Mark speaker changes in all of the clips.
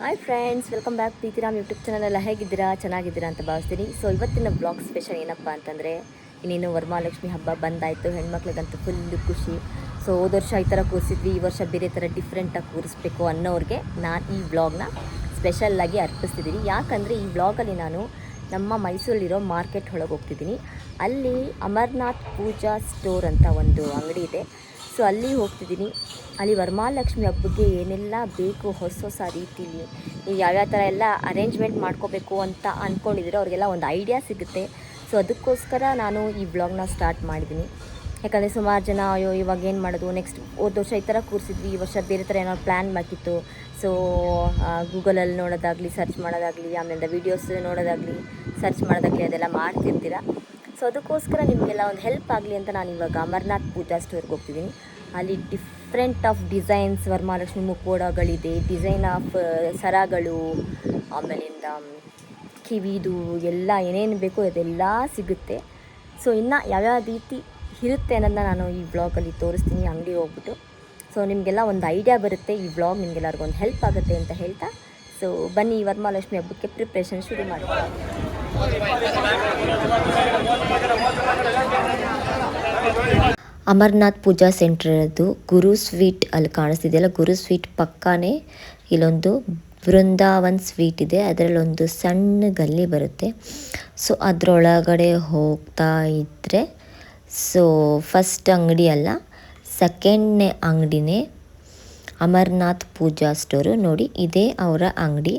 Speaker 1: Hi friends, welcome back Preethiram YouTube channel. ಎಲ್ಲ ಹೇಗಿದ್ದೀರಾ? ಚೆನ್ನಾಗಿದ್ದೀರಾ ಅಂತ ಭಾವಿಸ್ತೀನಿ. ಸೊ ಇವತ್ತಿನ ಬ್ಲಾಗ್ ಸ್ಪೆಷಲ್ ಏನಪ್ಪ ಅಂತಂದರೆ, ಇನ್ನೇನು ವರಮಹಾಲಕ್ಷ್ಮಿ ಹಬ್ಬ ಬಂದಾಯಿತು. ಹೆಣ್ಮಕ್ಳಿಗಂತೂ ಫುಲ್ಲು ಖುಷಿ. ಸೊ ಹೋದ ವರ್ಷ ಈ ಥರ ಕೂರಿಸಿದ್ವಿ, ಈ ವರ್ಷ ಬೇರೆ ಥರ ಡಿಫ್ರೆಂಟಾಗಿ ಕೂರಿಸ್ಬೇಕು ಅನ್ನೋರಿಗೆ ನಾನು ಈ ವ್ಲಾಗ್ನ ಸ್ಪೆಷಲ್ಲಾಗಿ ಅರ್ಪಿಸ್ತಿದ್ದೀನಿ. ಯಾಕಂದರೆ ಈ ವ್ಲಾಗಲ್ಲಿ ನಾನು ನಮ್ಮ ಮೈಸೂರಲ್ಲಿರೋ ಮಾರ್ಕೆಟ್ ಒಳಗೆ ಹೋಗ್ತಿದ್ದೀನಿ. ಅಲ್ಲಿ ಅಮರ್ನಾಥ್ ಪೂಜಾ ಸ್ಟೋರ್ ಅಂತ ಒಂದು ಅಂಗಡಿ ಇದೆ. ಸೊ ಅಲ್ಲಿ ಹೋಗ್ತಿದ್ದೀನಿ. ಅಲ್ಲಿ ವರಮಹಾಲಕ್ಷ್ಮಿ ಹಬ್ಬಕ್ಕೆ ಏನೆಲ್ಲ ಬೇಕು ಹೊಸ ಹೊಸ ರೀತಿಲಿ ನೀವು ಯಾವ್ಯಾವ ಥರ ಎಲ್ಲ ಅರೇಂಜ್ಮೆಂಟ್ ಮಾಡ್ಕೋಬೇಕು ಅಂತ ಅಂದ್ಕೊಂಡಿದ್ದೀರೋ ಅವ್ರಿಗೆಲ್ಲ ಒಂದು ಐಡಿಯಾ ಸಿಗುತ್ತೆ. ಸೊ ಅದಕ್ಕೋಸ್ಕರ ನಾನು ಈ ಬ್ಲಾಗ್ನ ಸ್ಟಾರ್ಟ್ ಮಾಡಿದ್ದೀನಿ. ಯಾಕಂದರೆ ಸುಮಾರು ಜನ ಅಯ್ಯೋ ಇವಾಗ ಏನು ಮಾಡೋದು, ನೆಕ್ಸ್ಟ್ ಹೋದ ವರ್ಷ ಈ ಥರ ಕೂರಿಸಿದ್ವಿ, ಈ ವರ್ಷ ಬೇರೆ ಥರ ಏನೋ ಪ್ಲ್ಯಾನ್ ಬೇಕಿತ್ತು. ಸೊ ಗೂಗಲಲ್ಲಿ ನೋಡೋದಾಗಲಿ, ಸರ್ಚ್ ಮಾಡೋದಾಗಲಿ, ಆಮೇಲೆ ವೀಡಿಯೋಸ್ ನೋಡೋದಾಗಲಿ, ಸರ್ಚ್ ಮಾಡೋದಾಗಲಿ ಅದೆಲ್ಲ ಮಾಡ್ತಿರ್ತೀರ. ಸೊ ಅದಕ್ಕೋಸ್ಕರ ನಿಮಗೆಲ್ಲ ಒಂದು ಹೆಲ್ಪ್ ಆಗಲಿ ಅಂತ ನಾನು ಇವಾಗ ಅಮರ್ನಾಥ್ ಪೂಜಾ ಸ್ಟೋರ್ಗೆ ಹೋಗ್ತಿದ್ದೀನಿ. ಅಲ್ಲಿ ಡಿಫ್ರೆಂಟ್ ಆಫ್ ಡಿಸೈನ್ಸ್ ವರಮಹಾಲಕ್ಷ್ಮಿ ಮುಖೋಡಗಳಿದೆ, ಡಿಸೈನ್ ಆಫ್ ಸರಗಳು, ಆಮೇಲಿಂದ ಕಿವಿದು ಎಲ್ಲ ಏನೇನು ಬೇಕೋ ಅದೆಲ್ಲ ಸಿಗುತ್ತೆ. ಸೊ ಇನ್ನು ಯಾವ್ಯಾವ ರೀತಿ ಇರುತ್ತೆ ಅನ್ನೋದನ್ನ ನಾನು ಈ ಬ್ಲಾಗಲ್ಲಿ ತೋರಿಸ್ತೀನಿ ಅಂಗಡಿ ಹೋಗ್ಬಿಟ್ಟು. ಸೊ ನಿಮಗೆಲ್ಲ ಒಂದು ಐಡಿಯಾ ಬರುತ್ತೆ, ಈ ಬ್ಲಾಗ್ ನಿಮಗೆಲ್ಲರಿಗೂ ಒಂದು ಹೆಲ್ಪ್ ಆಗುತ್ತೆ ಅಂತ ಹೇಳ್ತಾ, ಸೊ ಬನ್ನಿ ಈ ವರಮಹಾಲಕ್ಷ್ಮಿ ಹಬ್ಬಕ್ಕೆ ಪ್ರಿಪ್ರೇಷನ್ ಶುರು ಮಾಡ್ತೀನಿ. ಅಮರ್ನಾಥ್ ಪೂಜಾ ಸೆಂಟರ್ ಅದು ಗುರು ಸ್ವೀಟ್ ಅಲ್ಲಿ ಕಾಣಿಸ್ತಿದೆಯಲ್ಲ, ಗುರು ಸ್ವೀಟ್ ಪಕ್ಕನೇ ಇಲ್ಲೊಂದು ಬೃಂದಾವನ್ ಸ್ವೀಟ್ ಇದೆ. ಅದರಲ್ಲೊಂದು ಸಣ್ಣ ಗಲ್ಲಿ ಬರುತ್ತೆ. ಸೊ ಅದರೊಳಗಡೆ ಹೋಗ್ತಾ ಇದ್ದರೆ ಸೊ ಫಸ್ಟ್ ಅಂಗಡಿ ಅಲ್ಲ, ಸೆಕೆಂಡ್ನೇ ಅಂಗಡಿನೇ ಅಮರ್ನಾಥ್ ಪೂಜಾ ಸ್ಟೋರು. ನೋಡಿ, ಇದೇ ಅವರ ಅಂಗಡಿ.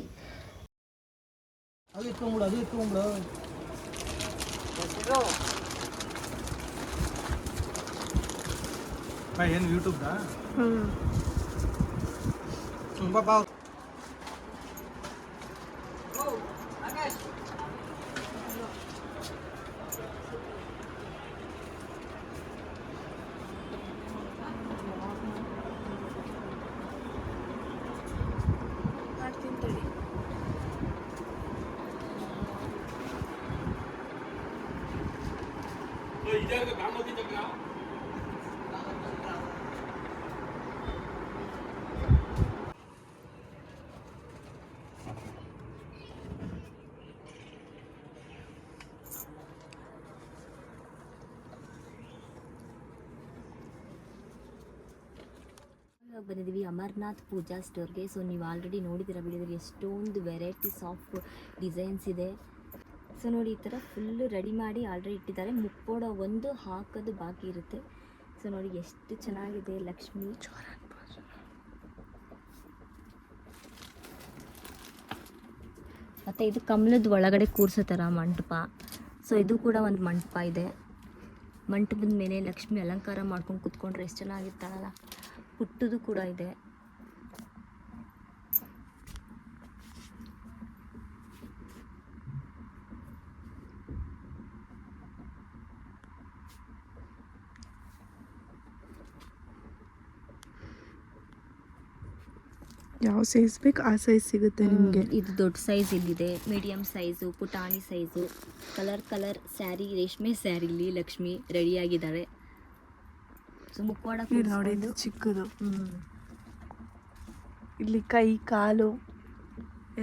Speaker 2: ಏನು ಯೂಟ್ಯೂಬ್ದಾ? ತುಂಬ ಬಾವು
Speaker 1: ಬಂದಿದ್ದೀವಿ ಅಮರ್ನಾಥ್ ಪೂಜಾ ಸ್ಟೋರ್ಗೆ. ಸೊ ನೀವು ಆಲ್ರೆಡಿ ನೋಡಿದ್ದೀರ ವಿಡಿಯೋದಲ್ಲಿ ಎಷ್ಟೊಂದು ವೆರೈಟೀಸ್ ಆಫ್ ಡಿಸೈನ್ಸ್ ಇದೆ. ಸೊ ನೋಡಿ, ಈ ಥರ ಫುಲ್ಲು ರೆಡಿ ಮಾಡಿ ಆಲ್ರೆಡಿ ಇಟ್ಟಿದ್ದಾರೆ. ಮುಕ್ಕೋಡ ಒಂದು ಹಾಕೋದು ಬಾಕಿ ಇರುತ್ತೆ. ಸೊ ನೋಡಿ ಎಷ್ಟು ಚೆನ್ನಾಗಿದೆ ಲಕ್ಷ್ಮಿ. ಮತ್ತು ಇದು ಕಮಲದ ಒಳಗಡೆ ಕೂರಿಸೋ ಥರ ಮಂಟಪ. ಸೊ ಇದು ಕೂಡ ಒಂದು ಮಂಟಪ ಇದೆ. ಮಂಟಪದ ಮೇಲೆ ಲಕ್ಷ್ಮಿ ಅಲಂಕಾರ ಮಾಡ್ಕೊಂಡು ಕೂತ್ಕೊಂಡ್ರೆ ಎಷ್ಟು ಚೆನ್ನಾಗಿರ್ತಾರಲ್ಲ. ಪುಟ್ಟದು ಕೂಡ ಇದೆ.
Speaker 3: ಯಾವ ಸೈಜ್ ಬೇಕು ಆ ಸೈಜ್ ಸಿಗುತ್ತೆ ನಿಮಗೆ.
Speaker 1: ಇದು ದೊಡ್ಡ ಸೈಜ್ ಇಲ್ಲಿದೆ, ಮೀಡಿಯಮ್ ಸೈಜು, ಪುಟಾಣಿ ಸೈಜು, ಕಲರ್ ಸ್ಯಾರಿ, ರೇಷ್ಮೆ ಸ್ಯಾರಿಲಿ ಲಕ್ಷ್ಮಿ ರೆಡಿಯಾಗಿದ್ದಾರೆ. ಸೊ ಮುಕ್ಕೋಡ
Speaker 3: ನೋಡಿ, ಇದು ಚಿಕ್ಕದು. ಇಲ್ಲಿ ಕೈ ಕಾಲು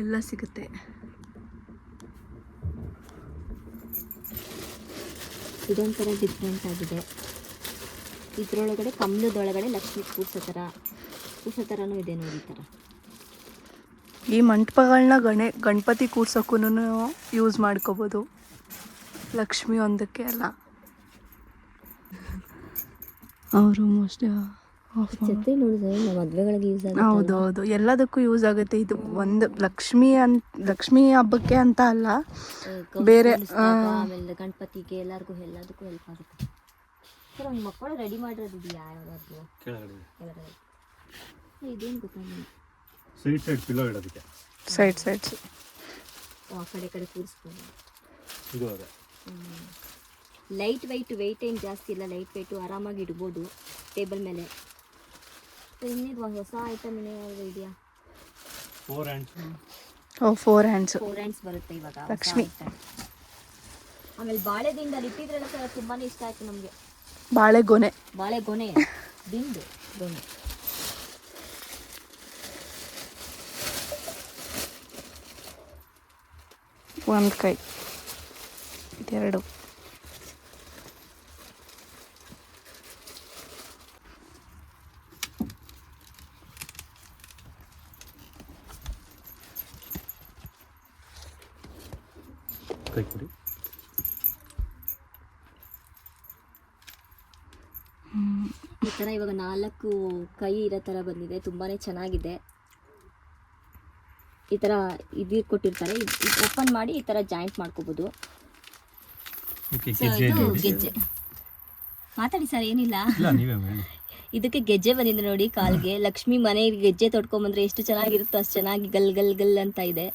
Speaker 3: ಎಲ್ಲ ಸಿಗುತ್ತೆ.
Speaker 1: ಇದೊಂಥರ ಡಿಫ್ರೆಂಟ್ ಆಗಿದೆ. ಇದರೊಳಗಡೆ ಕಮಲದೊಳಗಡೆ ಲಕ್ಷ್ಮಿ ಕೂರ್ಸೋ ಥರನೂ ಇದೆ ನೋಡಿ. ಈ ಥರ
Speaker 3: ಈ ಮಂಟಪಗಳನ್ನ ಗಣಪತಿ ಕೂರ್ಸೋಕ್ಕೂ ಯೂಸ್ ಮಾಡ್ಕೋಬೋದು, ಲಕ್ಷ್ಮಿ ಒಂದಕ್ಕೆ ಅಲ್ಲ. ಅವರು ಮೋಸ್ಟ್
Speaker 1: ಛತ್ರಿ ನೋಡಿದ್ರೆ ಮದುವೆಗಳಿಗೆ ಯೂಸ್ ಆಗುತ್ತೆ.
Speaker 3: ಹೌದೌದು, ಎಲ್ಲದಕ್ಕೂ ಯೂಸ್ ಆಗುತ್ತೆ. ಇದು ಒಂದು ಲಕ್ಷ್ಮಿ ಹಬ್ಬಕ್ಕೆ ಅಂತ ಅಲ್ಲ, ಬೇರೆ
Speaker 1: ಆಮೇಲೆ ಗಣಪತಿಗೆ ಎಲ್ಲದಕ್ಕೂ ಹೆಲ್ಪ್ ಆಗುತ್ತೆ. ಸರ್ ಒಂದು ಮಕ್ಕಳು ರೆಡಿ ಮಾಡಿರೋದಿದೆಯಾ ಯಾವ್ದಾದ್ರು ಕೆಳಗಡೆ? ಇದೇನು ಗೊತ್ತಾ,
Speaker 2: ಸೈಡ್ ಪಿಲ್ಲೋ ಇಡೋದಕ್ಕೆ
Speaker 3: ಸೈಡ್ಸ್
Speaker 1: ಆ ಕಡೆ ಕೂರಿಸ್ಬೋದು.
Speaker 2: ಇದು ಅದೇ
Speaker 1: ಲೈಟ್ ವೆಯ್ಟ್ ಏನು ಜಾಸ್ತಿ ಇಲ್ಲ, ಲೈಟ್ ವೆಯ್ಟು ಆರಾಮಾಗಿ ಇಡ್ಬೋದು ಟೇಬಲ್ ಮೇಲೆ. ಇನ್ನಿದು ಒಂದು ಹೊಸ ಐಟಮ್ ಏನಾದರೂ ಇದೆಯಾ?
Speaker 2: 4 ಹ್ಯಾಂಡ್ಸ್.
Speaker 3: ಫೋರ್ ಹ್ಯಾಂಡ್ಸ್
Speaker 1: ಬರುತ್ತೆ ಇವಾಗ
Speaker 3: ಲಕ್ಷ್ಮಿ.
Speaker 1: ಆಮೇಲೆ ಬಾಳೆದಿಂಡಲ್ಲಿ ಇಟ್ಟಿದ್ರಲ್ಲ ಸರ್, ತುಂಬಾ ಇಷ್ಟ ಆಯಿತು ನಮಗೆ.
Speaker 3: ಬಾಳೆಗೊನೆ
Speaker 1: ದಿಂಡು ಗೊನೆ.
Speaker 3: ಒಂದು ಕೈ ಇದೆರಡು.
Speaker 2: ಕೈ ಕೊಡಿ.
Speaker 1: ಈ ಥರ ಇವಾಗ 4 ಕೈ ಇರೋ ಥರ ಬಂದಿದೆ, ತುಂಬಾ ಚೆನ್ನಾಗಿದೆ. ಈ ಥರ ಇದು ಕೊಟ್ಟಿರ್ತಾರೆ, ಓಪನ್ ಮಾಡಿ ಈ ಥರ ಜಾಯಿಂಟ್ ಮಾಡ್ಕೋಬೋದು.
Speaker 2: ಓಕೆ,
Speaker 1: ಸೊ ಇದು ಗೆಜ್ಜೆ. ಮಾತಾಡಿ ಸರ್, ಏನಿಲ್ಲ.
Speaker 2: ಇಲ್ಲ ನೀವೇ ಹೇಳಿ.
Speaker 1: ಇದಕ್ಕೆ ಗೆಜ್ಜೆ ಬಂದಿದೆ ನೋಡಿ ಕಾಲ್ಗೆ. ಲಕ್ಷ್ಮಿ ಮನೆಗೆ ಗೆಜ್ಜೆ ತೊಡ್ಕೊಂಬಂದ್ರೆ ಎಷ್ಟು ಚೆನ್ನಾಗಿರುತ್ತೋ ಅಷ್ಟು ಚೆನ್ನಾಗಿ ಗಲ್ ಗಲ್ ಗಲ್ ಅಂತ ಇದೆ.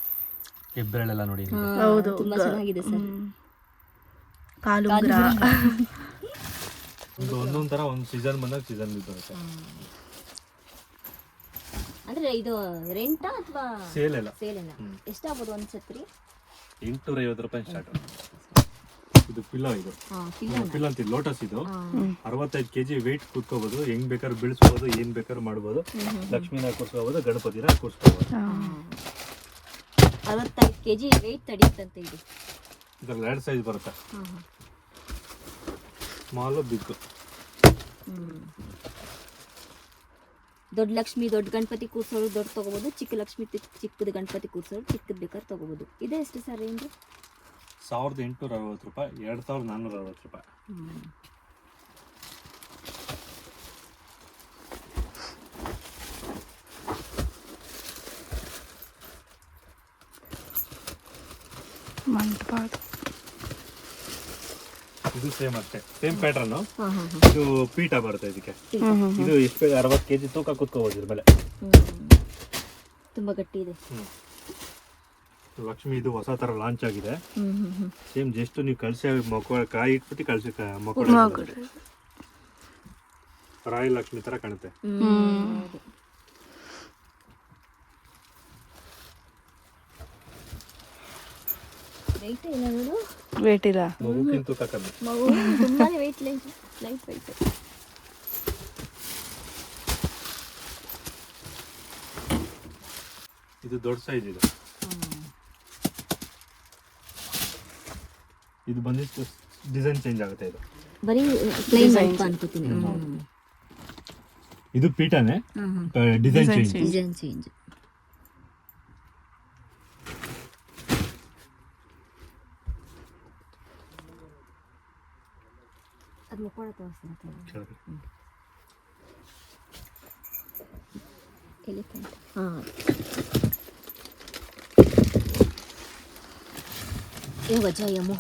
Speaker 2: ಹೆಬ್ಬೆರಳೆಲ್ಲ ನೋಡಿ.
Speaker 3: ಹೌದು,
Speaker 1: ತುಂಬಾ ಚೆನ್ನಾಗಿದೆ ಸರ್.
Speaker 3: ಕಾಲು
Speaker 2: ಒಂದೊಂದ್ ತರ ಒಂದು ಸೀಸನ್ ಬಂದಾಗ ಸೀಸನ್ ಬರುತ್ತೆ.
Speaker 1: ಅಂದ್ರೆ ಇದು ರೆಂಟಾ ಅಥವಾ
Speaker 2: ಸೇಲ್ ಎಲ್ಲ
Speaker 1: ಸೇಲೇನಾ? ಎಷ್ಟಾಗ್ಬೋದು ಒಂದು ಛತ್ರಿ?
Speaker 2: 850 ರೂಪಾಯಿ ಸ್ಟಾರ್ಟ್. ಇದು ಪಿಲ್ಲೋ, ಇದು ಪಿಲ್ಲೋ ಅಂತ ಲೋಟಸ್. ಇದು 65 kg ವೆಯ್ಟ್ ಕೂತ್ಕೋಬಹುದು, ಹೆಂಗ್ ಬೇಕಾದ್ರೂ ಬೀಳಿಸ್ಬೋದು, ಏನ್ ಬೇಕಾದ್ರೂ ಮಾಡ್ಬೋದು. ಲಕ್ಷ್ಮೀನ ಕೂರ್ಸ್ಕೋಬಹುದು, ಗಣಪತಿನ ಕೂರ್ಸ್ಕೋಬಹುದು.
Speaker 1: 65 kg ವೆಯ್ಟ್ ತಡೆಯುತ್ತಂತೆ ಇದು.
Speaker 2: ಇದ್ರಲ್ಲಿ 2 ಸೈಜ್ ಬರುತ್ತೆ, ಸ್ಮಾಲ್ ಬಿಗ್.
Speaker 1: ದೊಡ್ಡ ಲಕ್ಷ್ಮಿ ದೊಡ್ಡ ಗಣಪತಿ ಕೂರ್ಸೋರು ದೊಡ್ಡ ತಗೋಬಹುದು, ಚಿಕ್ಕ ಲಕ್ಷ್ಮಿ ಚಿಕ್ಕದ ಗಣಪತಿ ಕೂರ್ಸೋರು ಚಿಕ್ಕದ್ ಬೇಕಾದ್ರೆ ತಗೋಬಹುದು. ಇದೆ ಎಷ್ಟು ಸರ್ ರೇಂಜ್?
Speaker 2: 1860 ರೂಪಾಯಿ, 2460 ರೂಪಾಯಿ.
Speaker 3: ಮಂಟಪ.
Speaker 2: ಇದು ಸೇಮ್ ಅಷ್ಟೇ, ಸೇಮ್ ಪ್ಯಾಟರ್ನ್. ಇದು ಪೀಠ ಬರುತ್ತೆ ಇದಕ್ಕೆ. ಇದು ಎಷ್ಟು 60 kg ತೂಕ ಕೂತ್ಕೋಬಹುದು ಇದ್ರ ಮೇಲೆ.
Speaker 1: ತುಂಬಾ ಗಟ್ಟಿ ಇದೆ.
Speaker 2: ಲಕ್ಷ್ಮಿ ಇದು ಹೊಸ ತರ ಲಾಂಚ್ ಆಗಿದೆ. ಸೇಮ್ ಜಸ್ಟ್ ನೀವು ಕಳಸಿ ಮಕ್ಕಳ ಕಾಯಿ ಇಟ್ಬಿಟ್ಟು ಕಳಸಿ ಮಕ್ಕಳ ರಾಯ ಲಕ್ಷ್ಮಿ ತರ ಕಾಣುತ್ತೆ.
Speaker 1: ವೆಯ್ಟ್ ಇಲ್ಲ ನೋಡು,
Speaker 3: ವೇಟ್ ಇಲ್ಲ.
Speaker 2: ಮಗುಕ್ಕಿಂತ ತೂಕ ಕಮ್ಮಿ.
Speaker 1: ಮಗು ತುಂಬಾನೇ ವೆಯ್ಟ್, ಲೈಟ್ ವೆಯ್ಟ್.
Speaker 2: ಇದು ದೊಡ್ಡ ಸೈಜ್. ಇದು ಬಂದಿತ್ತು ಡಿಸೈನ್ ಚೇಂಜ್ ಆಗುತ್ತೆ. ಇದು
Speaker 1: ಬರೀ ಪ್ಲೇನ್ ಅನ್ಕೋತೀನಿ.
Speaker 2: ಇದು ಪೀಠನೇ, ಡಿಸೈನ್ ಚೇಂಜ್.
Speaker 1: Design change. ಅದು ಮುಕ್ಕೋಣ ತೋರಿಸ್ತೀನಿ. ಎಲಿಫೆಂಟ್. ಹಾಂ, ಏ ವಜಾ ಯಮು.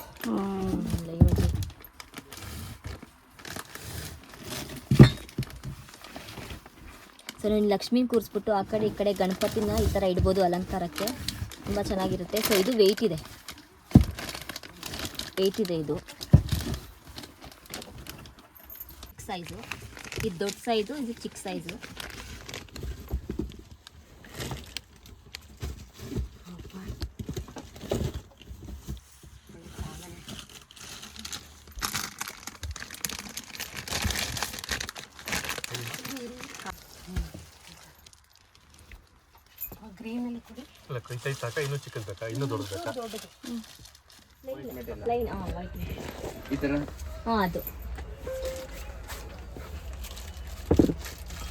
Speaker 1: ಸೊ ನೀನು ಲಕ್ಷ್ಮೀ ಕೂರಿಸ್ಬಿಟ್ಟು ಆ ಕಡೆ ಈ ಕಡೆ ಗಣಪತಿನ ಈ ಥರ ಇಡ್ಬೋದು ಅಲಂಕಾರಕ್ಕೆ, ತುಂಬ ಚೆನ್ನಾಗಿರುತ್ತೆ. ಸೊ ಇದು ವೆಯ್ಟ್ ಇದೆ ಇದು ಚಿಕ್ಕ ಸೈಜು, ಇದು ದೊಡ್ಡ ಸೈಜು, ಇದು ಚಿಕ್ಕ ಸೈಜು. ಗ್ರೀನಲ್ಲಿ ಕೊಡಿ.
Speaker 2: ಅಲ್ಲ, ಕೈ ಸೈಜ್ ಸಾಕ, ಇನ್ನೂ ಚಿಕ್ಕದು ಬೇಕಾ, ಇನ್ನೂ ದೊಡ್ಡದು ಬೇಕಾ?
Speaker 1: ಪ್ಲೈನ್. ವೈಟ್
Speaker 4: ಈ ಥರ.
Speaker 1: ಹಾಂ, ಅದು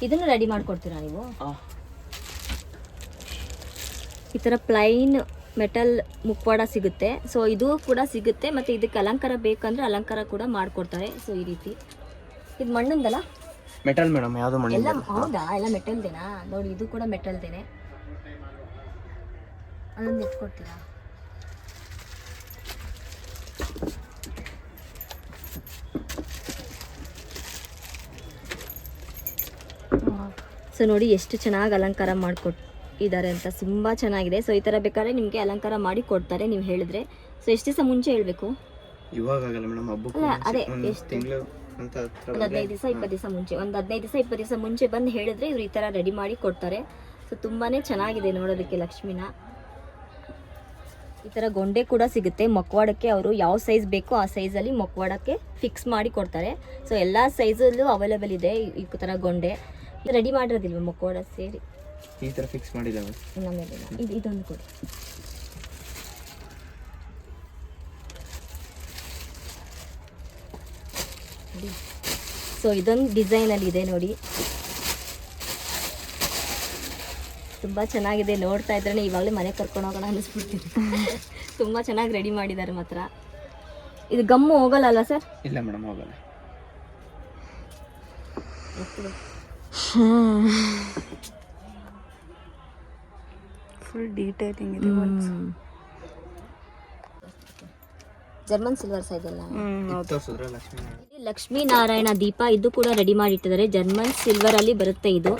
Speaker 1: ಇದನ್ನು ರೆಡಿ ಮಾಡಿಕೊಡ್ತೀರಾ ನೀವು? ಈ ಥರ ಪ್ಲೈನ್ ಮೆಟಲ್ ಮುಖವಾಡ ಸಿಗುತ್ತೆ. ಸೊ ಇದು ಕೂಡ ಸಿಗುತ್ತೆ, ಮತ್ತು ಇದಕ್ಕೆ ಅಲಂಕಾರ ಬೇಕಂದ್ರೆ ಅಲಂಕಾರ ಕೂಡ ಮಾಡಿಕೊಡ್ತಾರೆ. ಸೊ ಈ ರೀತಿ. ಇದು ಮಣ್ಣಂದಲ್ಲ?
Speaker 4: ಮೆಟಲ್ ಮೇಡಮ್, ಯಾವುದು ಮಣ್ಣು
Speaker 1: ಎಲ್ಲ. ಹೌದಾ, ಎಲ್ಲ ಮೆಟಲ್ದೇನಾ? ನೋಡಿ, ಇದು ಕೂಡ ಮೆಟಲ್ದೇನೆ. ಅದೊಂದು ಇಟ್ಕೊಡ್ತೀರಾ? ಸೊ ನೋಡಿ ಎಷ್ಟು ಚೆನ್ನಾಗಿ ಅಲಂಕಾರ ಮಾಡಿಕೊಟ್ಟಿದ್ದಾರೆ ಅಂತ, ತುಂಬ ಚೆನ್ನಾಗಿದೆ. ಸೊ ಈ ಥರ ಬೇಕಾದ್ರೆ ನಿಮಗೆ ಅಲಂಕಾರ ಮಾಡಿ ಕೊಡ್ತಾರೆ ನೀವು ಹೇಳಿದ್ರೆ. ಸೊ ಎಷ್ಟು ದಿವಸ ಮುಂಚೆ ಹೇಳಬೇಕು?
Speaker 4: ಇವಾಗ ಆಗಲ್ಲ ಮೇಡಮ್, ಹಬ್ಬಕ್ಕೆ
Speaker 1: ಅಲ್ಲ, ಅದೇ
Speaker 4: ಒಂದು
Speaker 1: ಎಷ್ಟು
Speaker 4: ತಿಂಗಳು ಅಂತ
Speaker 1: ಒಂದು 15 ದಿವಸ 20 ದಿವಸ ಮುಂಚೆ, ಒಂದು 15 ದಿವಸ 20 ದಿವಸ ಮುಂಚೆ ಬಂದು ಹೇಳಿದ್ರೆ ಇವ್ರು ಈ ಥರ ರೆಡಿ ಮಾಡಿ ಕೊಡ್ತಾರೆ. ಸೊ ತುಂಬಾ ಚೆನ್ನಾಗಿದೆ ನೋಡೋದಕ್ಕೆ ಲಕ್ಷ್ಮಿನ. ಈ ಥರ ಗೊಂಡೆ ಕೂಡ ಸಿಗುತ್ತೆ ಮೊಕ್ವಾಡಕ್ಕೆ. ಅವರು ಯಾವ ಸೈಜ್ ಬೇಕೋ ಆ ಸೈಜಲ್ಲಿ ಮೊಕ್ವಾಡಕ್ಕೆ ಫಿಕ್ಸ್ ಮಾಡಿ ಕೊಡ್ತಾರೆ. ಸೊ ಎಲ್ಲ ಸೈಜಲ್ಲೂ ಅವೈಲೇಬಲ್ ಇದೆ ಈ ಥರ ಗೊಂಡೆ. ರೆಡಿ ಮಾಡಿರೋದಿಲ್ವ ಮೊಕ್ವಾಡ ಸೇರಿ?
Speaker 4: ಈ ಥರ ಫಿಕ್ಸ್ ಮಾಡಿದ್ದಾವೆ.
Speaker 1: ನಮಗೆ ಇದೊಂದು ಕೊಡಿ. ಸೊ ಇದೊಂದು ಡಿಸೈನಲ್ಲಿ ಇದೆ ನೋಡಿ, ತುಂಬ ಚೆನ್ನಾಗಿದೆ. ನೋಡ್ತಾ ಇದ್ರೆ ಇವಾಗಲೇ ಮನೆ ಕರ್ಕೊಂಡು ಹೋಗೋಣ ಅನ್ನಿಸ್ಬಿಡ್ತೀನಿ. ತುಂಬ ಚೆನ್ನಾಗಿ ರೆಡಿ ಮಾಡಿದ್ದಾರೆ ಮಾತ್ರ. ಇದು ಗಮ್ಮು ಹೋಗಲ್ಲ ಅಲ್ವಾ ಸರ್?
Speaker 4: ಇಲ್ಲ ಮೇಡಮ್ ಹೋಗಲ್ಲ.
Speaker 3: ಫುಲ್ ಡೀಟೇಲಿಂಗ್ ಇದೆ.
Speaker 1: ಜರ್ಮನ್ ಸಿಲ್ವರ್ ಸೈಜ್ ಅಲ್ಲ.
Speaker 4: ತೋರಿಸಿದ್ರೆ ಲಕ್ಷ್ಮೀ
Speaker 1: ಇದು ಲಕ್ಷ್ಮೀನಾರಾಯಣ ದೀಪ. ಇದು ಕೂಡ ರೆಡಿ ಮಾಡಿ ಇಟ್ಟಿದ್ದಾರೆ. ಜರ್ಮನ್ ಸಿಲ್ವರ್ ಅಲ್ಲಿ ಬರುತ್ತೆ ಇದು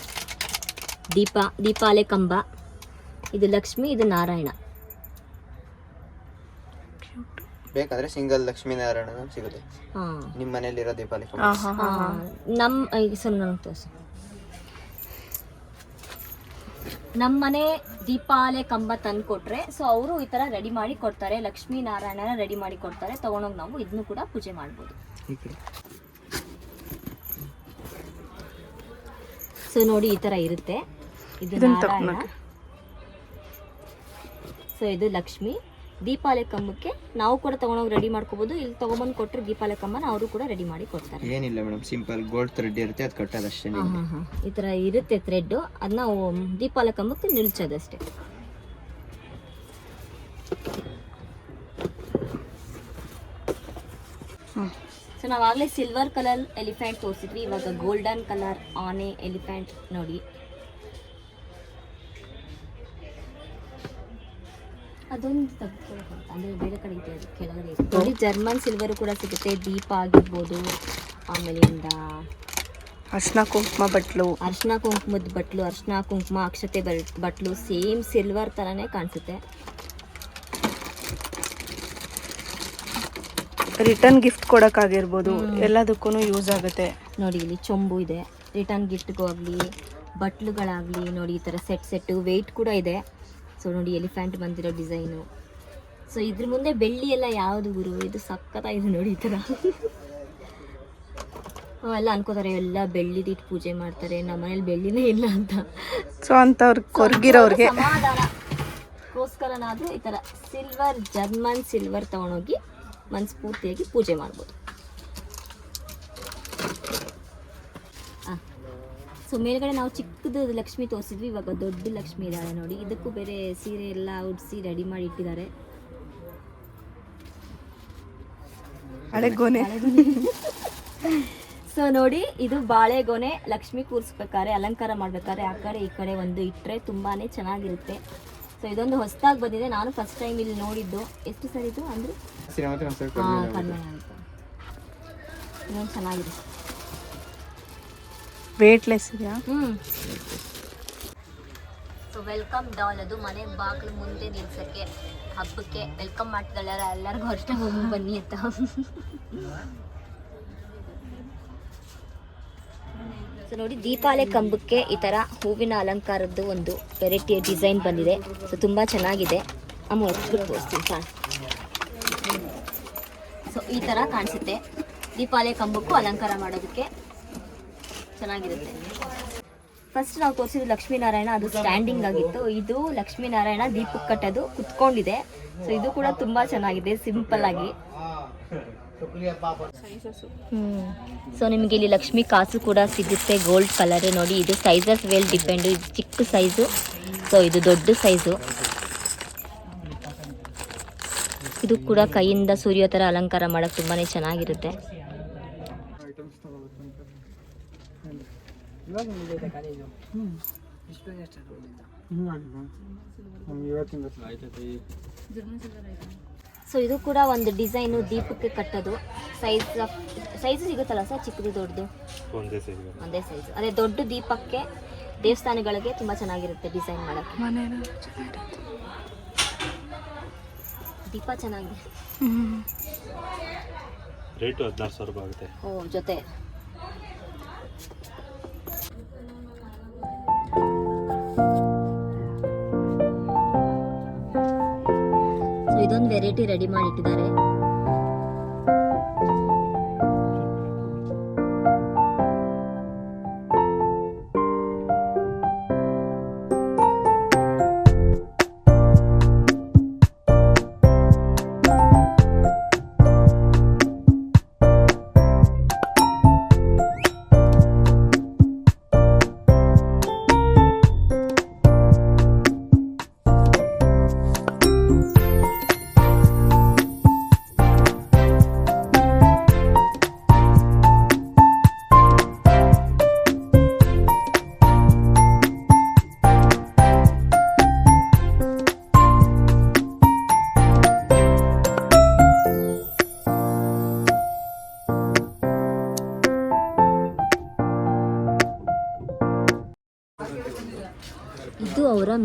Speaker 1: ದೀಪ ಅಲೆ ಕಂಬ. ಇದು ಲಕ್ಷ್ಮಿ, ಇದು ನಾರಾಯಣ.
Speaker 4: ಬೇಕಾದ್ರೆ ಸಿಂಗಲ್ ಲಕ್ಷ್ಮೀನಾರಾಯಣ ಸಿಗುತ್ತೆ. ನಿಮ್ಮ ಮನೇಲಿರೋ ದೀಪಾವಳಿ
Speaker 1: ನಮ್ಮ ಮನೆ ದೀಪಾಲೆ ಕಂಬ ತಂದು ಕೊಟ್ರೆ ಸೊ ಅವರು ಈ ತರ ರೆಡಿ ಮಾಡಿ ಕೊಡ್ತಾರೆ. ಲಕ್ಷ್ಮೀ ನಾರಾಯಣನ ರೆಡಿ ಮಾಡಿ ಕೊಡ್ತಾರೆ. ತಗೊಂಡೋಗಿ ನಾವು ಇದನ್ನು ಕೂಡ ಪೂಜೆ ಮಾಡ್ಬೋದು. ಸೊ ನೋಡಿ ಈ ತರ ಇರುತ್ತೆ. ಇದು ನಾರಾಯಣ, ಸೊ ಇದು ಲಕ್ಷ್ಮಿ. ದೀಪಾಲೆ ಕಂಬಕ್ಕೆ ನಾವು ಕೂಡ ತಗೊಂಡೋಗಿ ರೆಡಿ ಮಾಡ್ಕೋಬಹುದು. ಇಲ್ಲಿ ತಗೊಂಬಂದು ಕೊಟ್ಟರೆ ದೀಪಾಲೆ ಕಂಬನ ಅವರು ಕೂಡ ರೆಡಿ ಮಾಡಿ ಕೊಡ್ತಾರೆ.
Speaker 4: ಏನಿಲ್ಲ ಮೇಡಮ್, ಸಿಂಪಲ್ ಗೋಲ್ಡ್ ಥ್ರೆಡ್ ಇರುತ್ತೆ, ಅದು ಕಟ್ಟೋದಷ್ಟೇ.
Speaker 1: ಈ ತರ ಇರುತ್ತೆ ಥ್ರೆಡ್, ಅದನ್ನ ದೀಪಾಲೆ ಕಂಬಕ್ಕೆ ನಿಲ್ಸೋದಷ್ಟೇ. ಸೊ ನಾವಾಗಲೇ ಸಿಲ್ವರ್ ಕಲರ್ ಎಲಿಫೆಂಟ್ ತೋರಿಸಿದ್ವಿ, ಇವಾಗ ಗೋಲ್ಡನ್ ಕಲರ್ ಆನೆ ಎಲಿಫೆಂಟ್ ನೋಡಿ. ಅದೊಂದು ತೆಗೆದುಕೊಳ್ಳೋದು ಅಂದರೆ ಬೇರೆ ಕಡೆ ಇದೆ, ಅದು ಕೆಳಗಡೆ ಇದೆ ನೋಡಿ. ಜರ್ಮನ್ ಸಿಲ್ವರ್ ಕೂಡ ಸಿಗುತ್ತೆ. ದೀಪ ಆಗಿರ್ಬೋದು, ಆಮೇಲೆ
Speaker 3: ಅರ್ಶಿನ ಕುಂಕುಮ ಬಟ್ಲು,
Speaker 1: ಅರ್ಶಿನ ಕುಂಕುಮದ ಬಟ್ಲು, ಅರ್ಶಿನ ಕುಂಕುಮ ಅಕ್ಷತೆ ಬಟ್ಲು ಸೇಮ್ ಸಿಲ್ವರ್ ಥರನೇ ಕಾಣಿಸುತ್ತೆ.
Speaker 3: ರಿಟರ್ನ್ ಗಿಫ್ಟ್ ಕೊಡೋಕ್ಕಾಗಿರ್ಬೋದು, ಎಲ್ಲದಕ್ಕೂ ಯೂಸ್ ಆಗುತ್ತೆ.
Speaker 1: ನೋಡಿ ಇಲ್ಲಿ ಚೊಂಬು ಇದೆ, ರಿಟರ್ನ್ ಗಿಫ್ಟ್ಗೂ ಆಗಲಿ ಬಟ್ಲುಗಳಾಗಲಿ ನೋಡಿ. ಈ ಥರ ಸೆಟ್ಟು ವೆಯ್ಟ್ ಕೂಡ ಇದೆ. ಸೊ ನೋಡಿ ಎಲಿಫೆಂಟ್ ಬಂದಿರೋ ಡಿಸೈನು. ಸೊ ಇದ್ರ ಮುಂದೆ ಬೆಳ್ಳಿ ಎಲ್ಲ ಯಾವುದು ಗುರು, ಇದು ಸಕ್ಕತ್ತಾಗಿದೆ ನೋಡಿ. ಈ ಥರ ಎಲ್ಲ ಅನ್ಕೋತಾರೆ ಎಲ್ಲ ಬೆಳ್ಳಿದಿಟ್ಟು ಪೂಜೆ ಮಾಡ್ತಾರೆ, ನಮ್ಮ ಮನೇಲಿ ಬೆಳ್ಳಿನೇ ಇಲ್ಲ ಅಂತ.
Speaker 3: ಸೊ ಅಂಥವ್ರು ಕೊರ್ಗಿರೋರಿಗೆ
Speaker 1: ಸಮಾಧಾನಕ್ಕೋಸ್ಕರನಾದರೂ ಈ ಥರ ಸಿಲ್ವರ್, ಜರ್ಮನ್ ಸಿಲ್ವರ್ ತೊಗೊಂಡೋಗಿ ಮನಸ್ಫೂರ್ತಿಯಾಗಿ ಪೂಜೆ ಮಾಡ್ಬೋದು. ಸೊ ಮೇಲ್ಗಡೆ ನಾವು ಚಿಕ್ಕದು ಲಕ್ಷ್ಮಿ ತೋರಿಸಿದ್ವಿ, ಇವಾಗ ದೊಡ್ಡ ಲಕ್ಷ್ಮಿ ಇದ್ದಾಳೆ ನೋಡಿ. ಇದಕ್ಕೂ ಬೇರೆ ಸೀರೆ ಎಲ್ಲ ಉಡಿಸಿ ರೆಡಿ ಮಾಡಿ ಇಟ್ಟಿದ್ದಾರೆ.
Speaker 3: ಹಳೆಗೋನೆ.
Speaker 1: ಸೊ ನೋಡಿ ಇದು ಬಾಳೆಗೊನೆ. ಲಕ್ಷ್ಮಿ ಕೂರಿಸ್ಬೇಕಾದ್ರೆ ಅಲಂಕಾರ ಮಾಡ್ಬೇಕಾದ್ರೆ ಆ ಕಡೆ ಈ ಕಡೆ ಒಂದು ಇಟ್ಟರೆ ತುಂಬಾ ಚೆನ್ನಾಗಿರುತ್ತೆ. ಸೊ ಇದೊಂದು ಹೊಸದಾಗಿ ಬಂದಿದೆ, ನಾನು ಫಸ್ಟ್ ಟೈಮ್ ಇಲ್ಲಿ ನೋಡಿದ್ದು. ಎಷ್ಟು ಸರ್ ಇದು ಅಂದರೆ ಕಡಿಮೆ ಆಯಿತು. ಇನ್ನೊಂದು ಚೆನ್ನಾಗಿದೆ,
Speaker 3: ವೇಟ್ಲೆಸ್ ಇದೆಯಾ?
Speaker 1: ಸೊ ವೆಲ್ಕಮ್ ಡಾಲ್, ಅದು ಮನೆ ಬಾಗಿಲು ಮುಂದೆ ನಿಲ್ಸಕ್ಕೆ ಹಬ್ಬಕ್ಕೆ ವೆಲ್ಕಮ್ ಮಾಡ್ತಿದ್ದಾಳೆ. ಎಲ್ಲರಿಗೂ ಅಷ್ಟೇ ಹೋಗಿ ಬನ್ನಿ ಅಂತ. ಸೊ ನೋಡಿ ದೀಪಾಲೆ ಕಂಬಕ್ಕೆ ಈ ಥರ ಹೂವಿನ ಅಲಂಕಾರದ್ದು ಒಂದು ವೆರೈಟಿಯ ಡಿಸೈನ್ ಬಂದಿದೆ. ಸೊ ತುಂಬ ಚೆನ್ನಾಗಿದೆ. ಅಮ್ಮ ಹೊತ್ಬಿಟ್ಟು ತೋರಿಸ್ತೀನಿ ಸರ್. ಸೊ ಈ ಥರ ಕಾಣಿಸುತ್ತೆ. ದೀಪಾಲೆ ಕಂಬಕ್ಕೂ ಅಲಂಕಾರ ಮಾಡೋದಕ್ಕೆ ಚೆನ್ನಾಗಿರುತ್ತೆ. ಫಸ್ಟ್ ನಾವು ತೋರಿಸಿದ್ದು ಲಕ್ಷ್ಮೀನಾರಾಯಣ, ಅದು ಸ್ಟ್ಯಾಂಡಿಂಗ್ ಆಗಿತ್ತು. ಇದು ಲಕ್ಷ್ಮೀನಾರಾಯಣ ದೀಪಕ್ಕೆ ಕಟ್ಟೋದು ಕುತ್ಕೊಂಡಿದೆ. ಸೊ ಇದು ಕೂಡ ತುಂಬ ಚೆನ್ನಾಗಿದೆ, ಸಿಂಪಲ್ ಆಗಿ. ಸೊ ನಿಮಗೆ ಇಲ್ಲಿ ಲಕ್ಷ್ಮಿ ಕಾಸು ಕೂಡ ಸಿಗುತ್ತೆ, ಗೋಲ್ಡ್ ಕಲರ್ ನೋಡಿ. ಇದು ಸೈಜಸ್ ವೆಲ್ ಡಿಪೆಂಡು. ಇದು ಚಿಕ್ಕ ಸೈಜು, ಸೊ ಇದು ದೊಡ್ಡ ಸೈಜು. ಇದು ಕೂಡ ಕೈಯಿಂದ ಸೂರ್ಯ ಥರ ಅಲಂಕಾರ ಮಾಡೋಕ್ಕೆ ತುಂಬಾ ಚೆನ್ನಾಗಿರುತ್ತೆ. ಸೊ ಇದು ಕೂಡ ಒಂದು ಡಿಸೈನು ದೀಪಕ್ಕೆ ಕಟ್ಟೋದು. ಸೈಜ್ ಸಿಗುತ್ತಲ್ಲ ಸರ್, ಚಿಕ್ಕದು ದೊಡ್ಡದು ಒಂದೇ ಸೈಜ್. ಅದೇ ದೊಡ್ಡ ದೀಪಕ್ಕೆ ದೇವಸ್ಥಾನಗಳಿಗೆ ತುಂಬ ಚೆನ್ನಾಗಿರುತ್ತೆ ಡಿಸೈನ್ ಮಾಡೋಕ್ಕೆ. ದೀಪ ಚೆನ್ನಾಗಿದೆ.
Speaker 2: ರೇಟು 16,000 ರೂಪಾಯಿ ಆಗುತ್ತೆ.
Speaker 1: ಓ ಜೊತೆ. ಸೊ ಇದೊಂದು ವೆರೈಟಿ ರೆಡಿ ಮಾಡಿಟ್ಟಿದ್ದಾರೆ.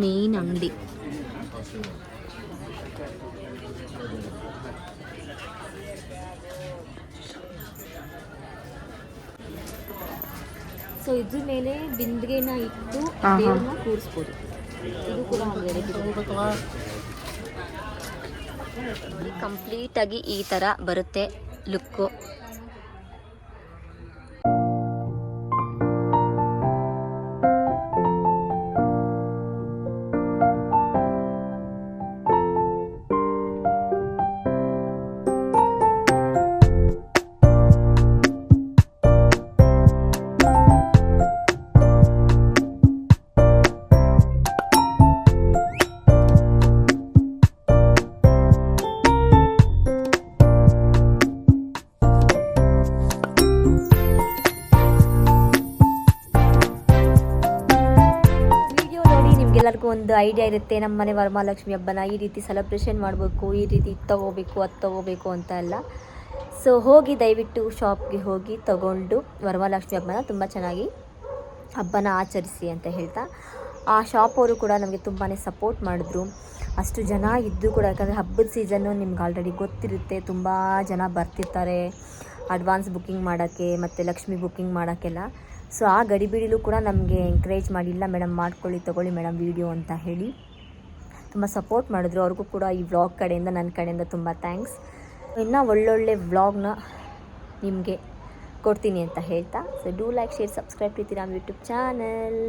Speaker 1: ಮೇನ್ ಅಂಗಡಿ. ಸೊ ಇದ್ರ ಮೇಲೆ ಬಿಂದಿಗೆನ ಇಟ್ಟು ದೇವ್ರನ್ನ ಕೂರಿಸ್ಬೋದು. ಇದು ಕೂಡ ಕಂಪ್ಲೀಟ್ ಆಗಿ ಈ ತರ ಬರುತ್ತೆ ಲುಕ್ಕು. ಎಲ್ಲರಿಗೂ ಒಂದು ಐಡಿಯಾ ಇರುತ್ತೆ, ನಮ್ಮ ಮನೆ ವರಮಹಾಲಕ್ಷ್ಮಿ ಹಬ್ಬನ ಈ ರೀತಿ ಸೆಲೆಬ್ರೇಷನ್ ಮಾಡಬೇಕು, ಈ ರೀತಿ ತೊಗೋಬೇಕು ಅದು ತೊಗೋಬೇಕು ಅಂತ ಎಲ್ಲ. ಸೊ ಹೋಗಿ ದಯವಿಟ್ಟು ಶಾಪ್ಗೆ ಹೋಗಿ ತೊಗೊಂಡು ವರಮಹಾಲಕ್ಷ್ಮಿ ಹಬ್ಬನ ತುಂಬ ಚೆನ್ನಾಗಿ ಹಬ್ಬನ ಆಚರಿಸಿ ಅಂತ ಹೇಳ್ತಾ, ಆ ಶಾಪ್ ಅವರು ಕೂಡ ನಮಗೆ ತುಂಬಾ ಸಪೋರ್ಟ್ ಮಾಡಿದ್ರು. ಅಷ್ಟು ಜನ ಇದ್ದು ಕೂಡ, ಯಾಕಂದರೆ ಹಬ್ಬದ ಸೀಸನ್ನು ನಿಮ್ಗೆ ಆಲ್ರೆಡಿ ಗೊತ್ತಿರುತ್ತೆ, ತುಂಬ ಜನ ಬರ್ತಿರ್ತಾರೆ ಅಡ್ವಾನ್ಸ್ ಬುಕ್ಕಿಂಗ್ ಮಾಡೋಕ್ಕೆ ಮತ್ತು ಲಕ್ಷ್ಮಿ ಬುಕ್ಕಿಂಗ್ ಮಾಡೋಕ್ಕೆಲ್ಲ. ಸೊ ಆ ಗಡಿಬಿಡಿಲೂ ಕೂಡ ನಮಗೆ ಎಂಕರೇಜ್ ಮಾಡಿಲ್ಲ, ಮೇಡಮ್ ಮಾಡ್ಕೊಳ್ಳಿ ತೊಗೊಳ್ಳಿ ಮೇಡಮ್ ವೀಡಿಯೋ ಅಂತ ಹೇಳಿ ತುಂಬ ಸಪೋರ್ಟ್ ಮಾಡಿದ್ರು. ಅವ್ರಿಗೂ ಕೂಡ ಈ ವ್ಲಾಗ್ ಕಡೆಯಿಂದ ನನ್ನ ಕಡೆಯಿಂದ ತುಂಬ ಥ್ಯಾಂಕ್ಸ್. ಇನ್ನೂ ಒಳ್ಳೊಳ್ಳೆ ವ್ಲಾಗ್ನ ನಿಮಗೆ ಕೊಡ್ತೀನಿ ಅಂತ ಹೇಳ್ತಾ, so do like, share, subscribe to Tiram YouTube channel.